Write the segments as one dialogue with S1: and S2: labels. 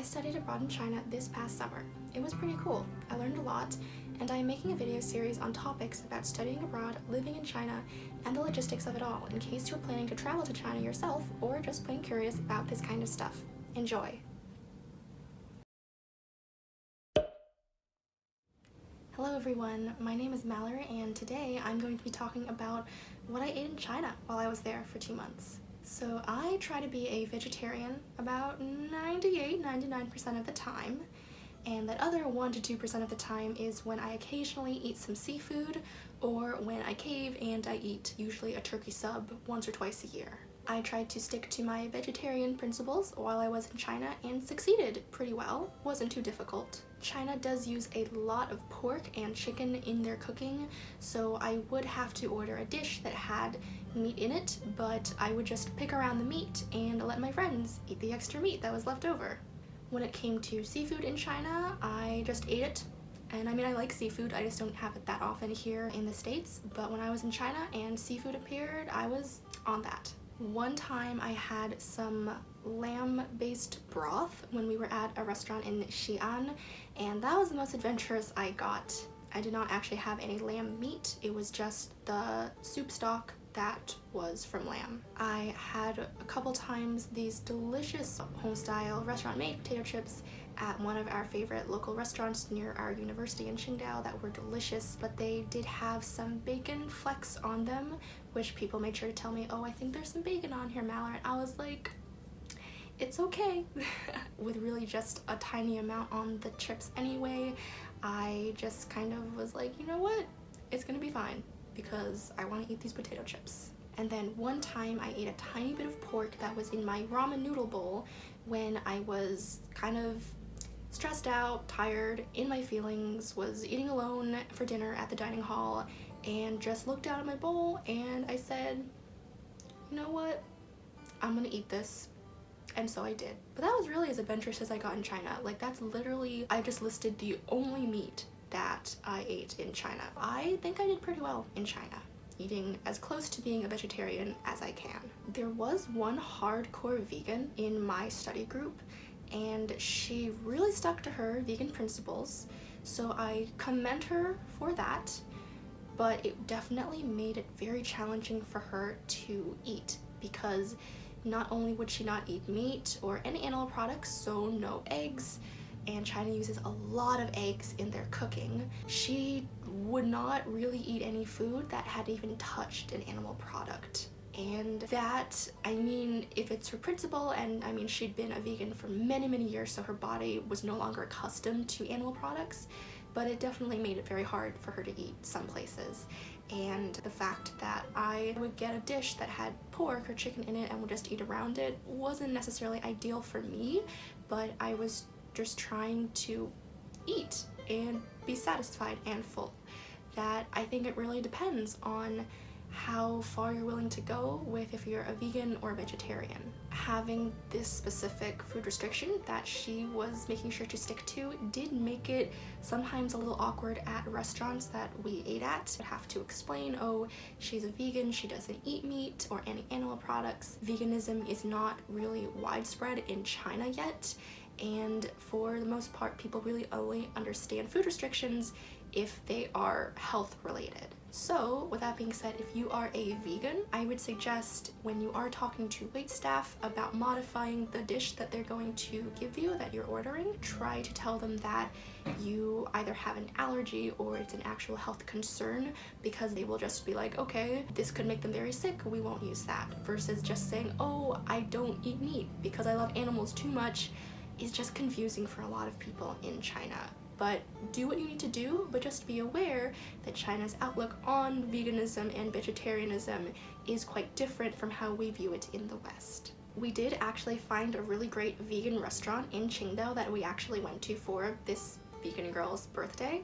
S1: studied abroad in China this past summer. It was pretty cool. I learned a lot, and I am making a video series on topics about studying abroad, living in China, and the logistics of it all, in case you're planning to travel to China yourself or just plain curious about this kind of stuff. Enjoy! Hello everyone, my name is Mallory, and today I'm going to be talking about what I ate in China while I was there for 2 months. So I try to be a vegetarian about 98–99% of the time, and that other 1–2% of the time is when I occasionally eat some seafood or when I cave and I eat usually a turkey sub once or twice a year. I tried to stick to my vegetarian principles while I was in China and succeeded pretty well. Wasn't too difficult. China does use a lot of pork and chicken in their cooking, so I would have to order a dish that had meat in it, but I would just pick around the meat and let my friends eat the extra meat that was left over. When it came to seafood in China, I just ate it. And I mean, I like seafood, I just don't have it that often here in the States, but when I was in China and seafood appeared, I was on that. One time I had some lamb-based broth when we were at a restaurant in Xi'an, and that was the most adventurous I got. I did not actually have any lamb meat, it was just the soup stock that was from lamb. I had a couple times these delicious home-style restaurant-made potato chips at one of our favorite local restaurants near our university in Qingdao that were delicious, but they did have some bacon flecks on them, which people made sure to tell me, oh, I think there's some bacon on here, Mallory. I was like, it's okay. With really just a tiny amount on the chips anyway, I just kind of was like, you know what? It's gonna be fine because I want to eat these potato chips. And then one time I ate a tiny bit of pork that was in my ramen noodle bowl when I was kind of stressed out, tired, in my feelings, was eating alone for dinner at the dining hall, and just looked down at my bowl and I said, you know what, I'm gonna eat this. And so I did. But that was really as adventurous as I got in China. Like, that's literally, I just listed the only meat that I ate in China. I think I did pretty well in China, eating as close to being a vegetarian as I can. There was one hardcore vegan in my study group, and she really stuck to her vegan principles, so I commend her for that, but it definitely made it very challenging for her to eat, because not only would she not eat meat or any animal products, so no eggs, and China uses a lot of eggs in their cooking, she would not really eat any food that had even touched an animal product. And that, I mean, if it's her principle, and I mean, she'd been a vegan for many years, so her body was no longer accustomed to animal products, but it definitely made it very hard for her to eat some places. And the fact that I would get a dish that had pork or chicken in it and would just eat around it wasn't necessarily ideal for me, but I was just trying to eat and be satisfied and full. That I think it really depends on how far you're willing to go with if you're a vegan or a vegetarian. Having this specific food restriction that she was making sure to stick to did make it sometimes a little awkward at restaurants that we ate at. I'd have to explain, oh, she's a vegan, she doesn't eat meat or any animal products. Veganism is not really widespread in China yet, and for the most part, people really only understand food restrictions if they are health related. So with that being said, if you are a vegan, I would suggest when you are talking to waitstaff about modifying the dish that they're going to give you that you're ordering, try to tell them that you either have an allergy or it's an actual health concern, because they will just be like, okay, this could make them very sick, we won't use that, versus just saying, oh, I don't eat meat because I love animals too much, is just confusing for a lot of people in China. But do what you need to do, but just be aware that China's outlook on veganism and vegetarianism is quite different from how we view it in the West. We did actually find a really great vegan restaurant in Qingdao that we actually went to for this vegan girl's birthday,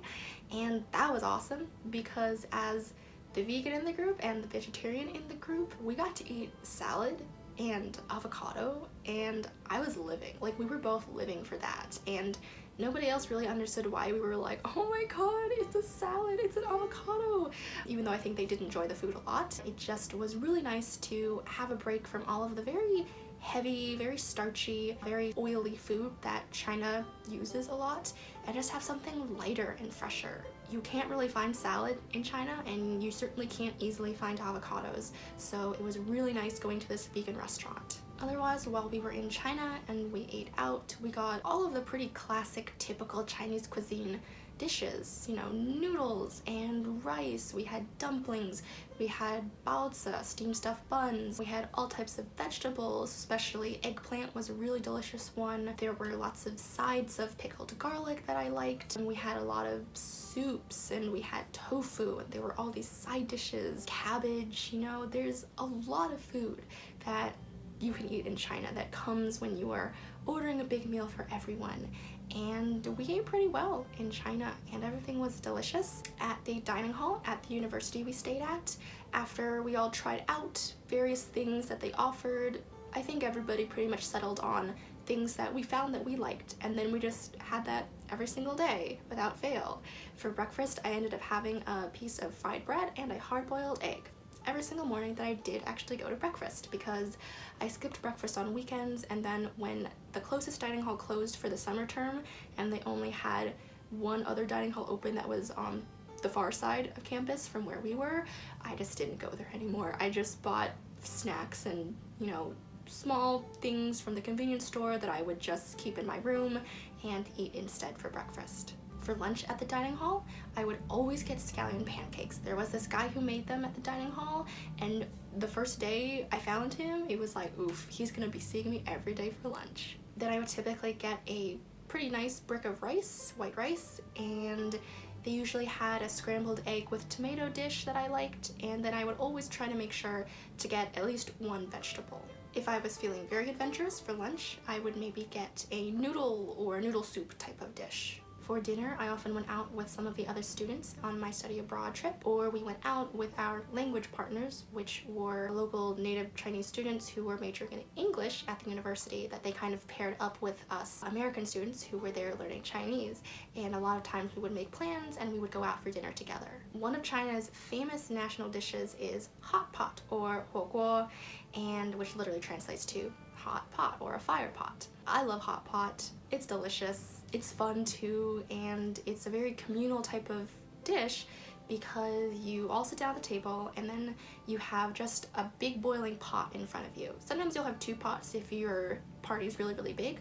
S1: and that was awesome because as the vegan in the group and the vegetarian in the group, we got to eat salad and avocado, and I was living. Like, we were both living for that, and nobody else really understood why we were like, oh my god, it's a salad, it's an avocado. Even though I think they did enjoy the food a lot, it just was really nice to have a break from all of the very heavy, very starchy, very oily food that China uses a lot, and just have something lighter and fresher. You can't really find salad in China, and you certainly can't easily find avocados, so it was really nice going to this vegan restaurant. Otherwise, while we were in China and we ate out, we got all of the pretty classic, typical Chinese cuisine dishes, you know, noodles and rice. We had dumplings, we had baozi, steamed stuffed buns, we had all types of vegetables, especially eggplant was a really delicious one. There were lots of sides of pickled garlic that I liked, and we had a lot of soups, and we had tofu, and there were all these side dishes, cabbage, you know, there's a lot of food that you can eat in China that comes when you are ordering a big meal for everyone. And we ate pretty well in China, and everything was delicious. At the dining hall at the university we stayed at, after we all tried out various things that they offered, I think everybody pretty much settled on things that we found that we liked, and then we just had that every single day without fail. For breakfast, I ended up having a piece of fried bread and a hard-boiled egg every single morning that I did actually go to breakfast, because I skipped breakfast on weekends, and then when the closest dining hall closed for the summer term and they only had one other dining hall open that was on the far side of campus from where we were, I just didn't go there anymore. I just bought snacks and, you know, small things from the convenience store that I would just keep in my room and eat instead for breakfast. For lunch at the dining hall, I would always get scallion pancakes. There was this guy who made them at the dining hall, and the first day I found him, it was like, oof, he's gonna be seeing me every day for lunch. Then I would typically get a pretty nice brick of rice, white rice, and they usually had a scrambled egg with tomato dish that I liked, and then I would always try to make sure to get at least one vegetable. If I was feeling very adventurous for lunch, I would maybe get a noodle or a noodle soup type of dish. For dinner, I often went out with some of the other students on my study abroad trip, or we went out with our language partners, which were local native Chinese students who were majoring in English at the university, that they kind of paired up with us American students who were there learning Chinese, and a lot of times we would make plans and we would go out for dinner together. One of China's famous national dishes is Hotpot, or 火锅, and which literally translates to hot pot or a fire pot. I love hot pot. It's delicious, it's fun too, and it's a very communal type of dish because you all sit down at the table and then you have just a big boiling pot in front of you. Sometimes you'll have two pots if your party's really, really big,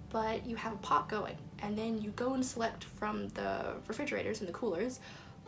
S1: but you have a pot going, and then you go and select from the refrigerators and the coolers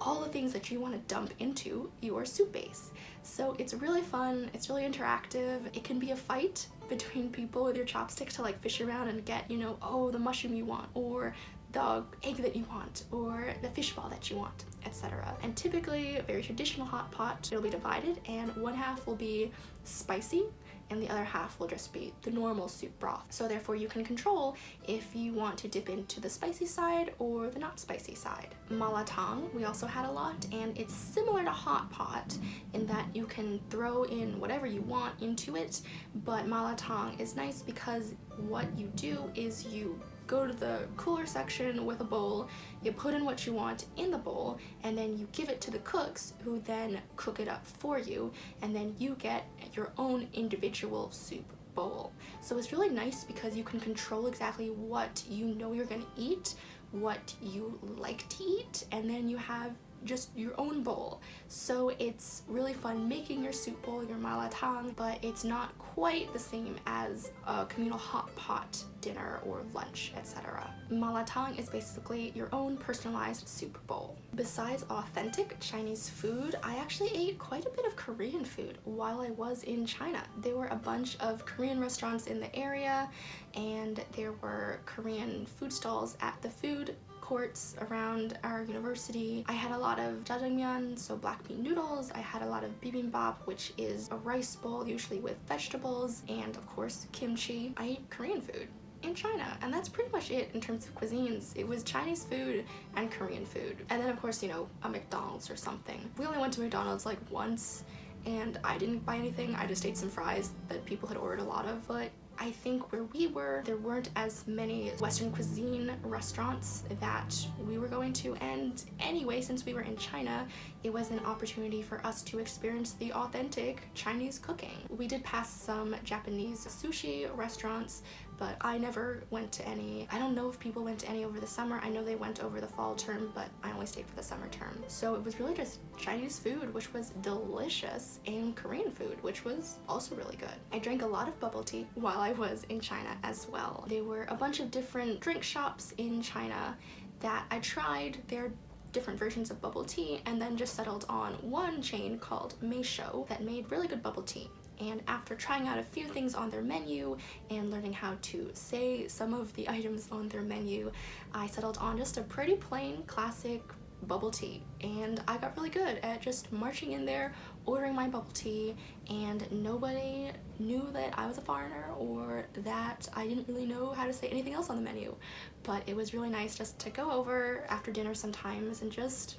S1: all the things that you want to dump into your soup base. So it's really fun, it's really interactive. It can be a fight between people with your chopsticks to like fish around and get, you know, oh, the mushroom you want, or the egg that you want, or the fish ball that you want, etc. And typically, a very traditional hot pot, it'll be divided, and one half will be spicy and the other half will just be the normal soup broth. So therefore you can control if you want to dip into the spicy side or the not spicy side. Malatang we also had a lot, and it's similar to hot pot in that you can throw in whatever you want into it, but malatang is nice because what you do is you go to the cooler section with a bowl, you put in what you want in the bowl, and then you give it to the cooks who then cook it up for you, and then you get your own individual soup bowl. So it's really nice because you can control exactly what you know you're gonna eat, what you like to eat, and then you have just your own bowl. So it's really fun making your soup bowl, your malatang, but it's not quite the same as a communal hot pot dinner or lunch, etc. Malatang is basically your own personalized soup bowl. Besides authentic Chinese food, I actually ate quite a bit of Korean food while I was in China. There were a bunch of Korean restaurants in the area, and there were Korean food stalls at the food courts around our university. I had a lot of jjajangmyeon, so black bean noodles. I had a lot of bibimbap, which is a rice bowl usually with vegetables, and of course kimchi. I ate Korean food in China, and that's pretty much it in terms of cuisines. It was Chinese food and Korean food, and then of course, you know, a McDonald's or something. We only went to McDonald's like once, and I didn't buy anything. I just ate some fries that people had ordered a lot of, but I think where we were, there weren't as many Western cuisine restaurants that we were going to, and anyway, since we were in China, it was an opportunity for us to experience the authentic Chinese cooking. We did pass some Japanese sushi restaurants, but I never went to any. I don't know if people went to any over the summer. I know they went over the fall term, but I only stayed for the summer term. So it was really just Chinese food, which was delicious, and Korean food, which was also really good. I drank a lot of bubble tea while I was in China as well. There were a bunch of different drink shops in China that I tried their different versions of bubble tea, and then just settled on one chain called Meisho that made really good bubble tea. And after trying out a few things on their menu and learning how to say some of the items on their menu, I settled on just a pretty plain classic bubble tea, and I got really good at just marching in there, ordering my bubble tea, and nobody knew that I was a foreigner or that I didn't really know how to say anything else on the menu. But it was really nice just to go over after dinner sometimes and just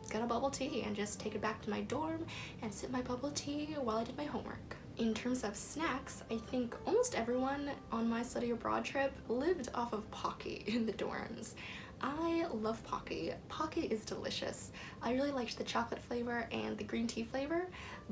S1: get a bubble tea and just take it back to my dorm and sip my bubble tea while I did my homework. In terms of snacks, I think almost everyone on my study abroad trip lived off of Pocky in the dorms. I love Pocky. Pocky is delicious. I really liked the chocolate flavor and the green tea flavor,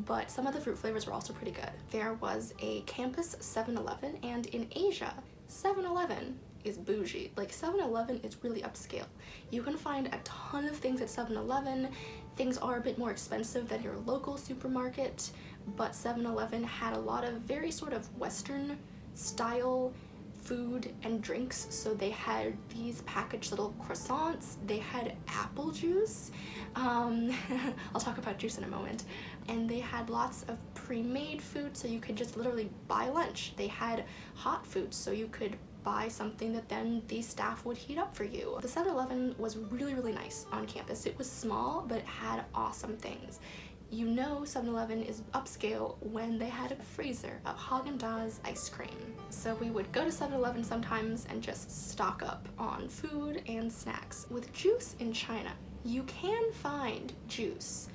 S1: but some of the fruit flavors were also pretty good. There was a campus 7-Eleven, and in Asia, 7-Eleven is bougie. Like, 7-Eleven is really upscale. You can find a ton of things at 7-Eleven. Things are a bit more expensive than your local supermarket, but 7-Eleven had a lot of very sort of Western style food and drinks. So they had these packaged little croissants, they had apple juice, I'll talk about juice in a moment, and they had lots of pre-made food, so you could just literally buy lunch. They had hot food, so you could buy something that then the staff would heat up for you. The 7-Eleven was really, really nice on campus. It was small, but it had awesome things. You know 7-Eleven is upscale when they had a freezer of Haagen-Dazs ice cream. So we would go to 7-Eleven sometimes and just stock up on food and snacks. With juice in China, you can find juice,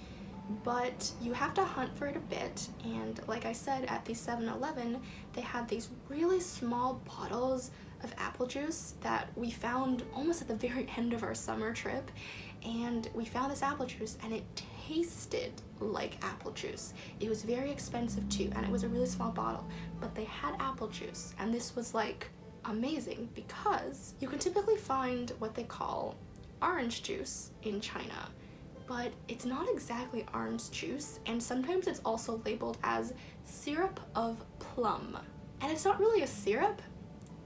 S1: but you have to hunt for it a bit, and like I said, at the 7-Eleven, they had these really small bottles of apple juice that we found almost at the very end of our summer trip, and we found this apple juice and it tasted like apple juice. It was very expensive too, and it was a really small bottle, but they had apple juice, and this was like amazing because you can typically find what they call orange juice in China, but it's not exactly orange juice, and sometimes it's also labeled as syrup of plum. And it's not really a syrup,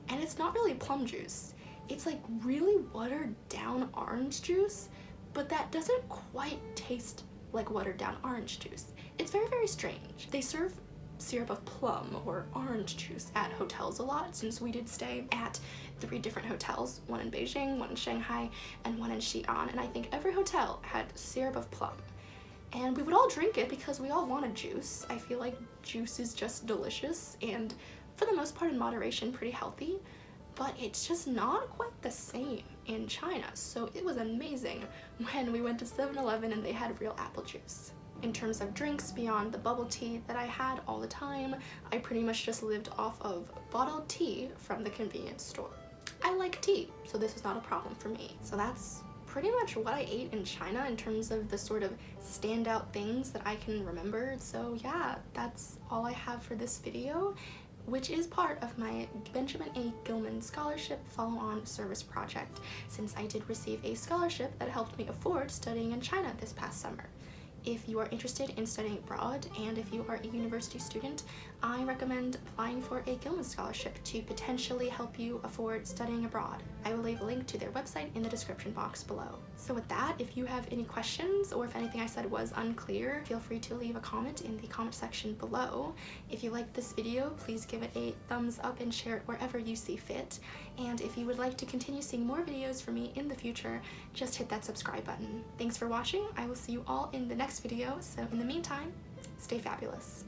S1: and it's not really plum juice. It's like really watered down orange juice, but that doesn't quite taste like watered down orange juice. It's very, very strange. They serve syrup of plum or orange juice at hotels a lot, since we did stay at 3 different hotels, one in Beijing, one in Shanghai, and one in Xi'an, and I think every hotel had syrup of plum. And we would all drink it because we all wanted juice. I feel like juice is just delicious and for the most part in moderation pretty healthy, but it's just not quite the same in China. So it was amazing when we went to 7-Eleven and they had real apple juice. In terms of drinks, beyond the bubble tea that I had all the time, I pretty much just lived off of bottled tea from the convenience store. I like tea, so this was not a problem for me. So that's pretty much what I ate in China in terms of the sort of standout things that I can remember. So yeah, that's all I have for this video, which is part of my Benjamin A. Gilman Scholarship Follow-On Service Project, since I did receive a scholarship that helped me afford studying in China this past summer. If you are interested in studying abroad, and if you are a university student, I recommend applying for a Gilman Scholarship to potentially help you afford studying abroad. I will leave a link to their website in the description box below. So with that, if you have any questions, or if anything I said was unclear, feel free to leave a comment in the comment section below. If you liked this video, please give it a thumbs up and share it wherever you see fit. And if you would like to continue seeing more videos from me in the future, just hit that subscribe button. Thanks for watching. I will see you all in the next video, so in the meantime, stay fabulous.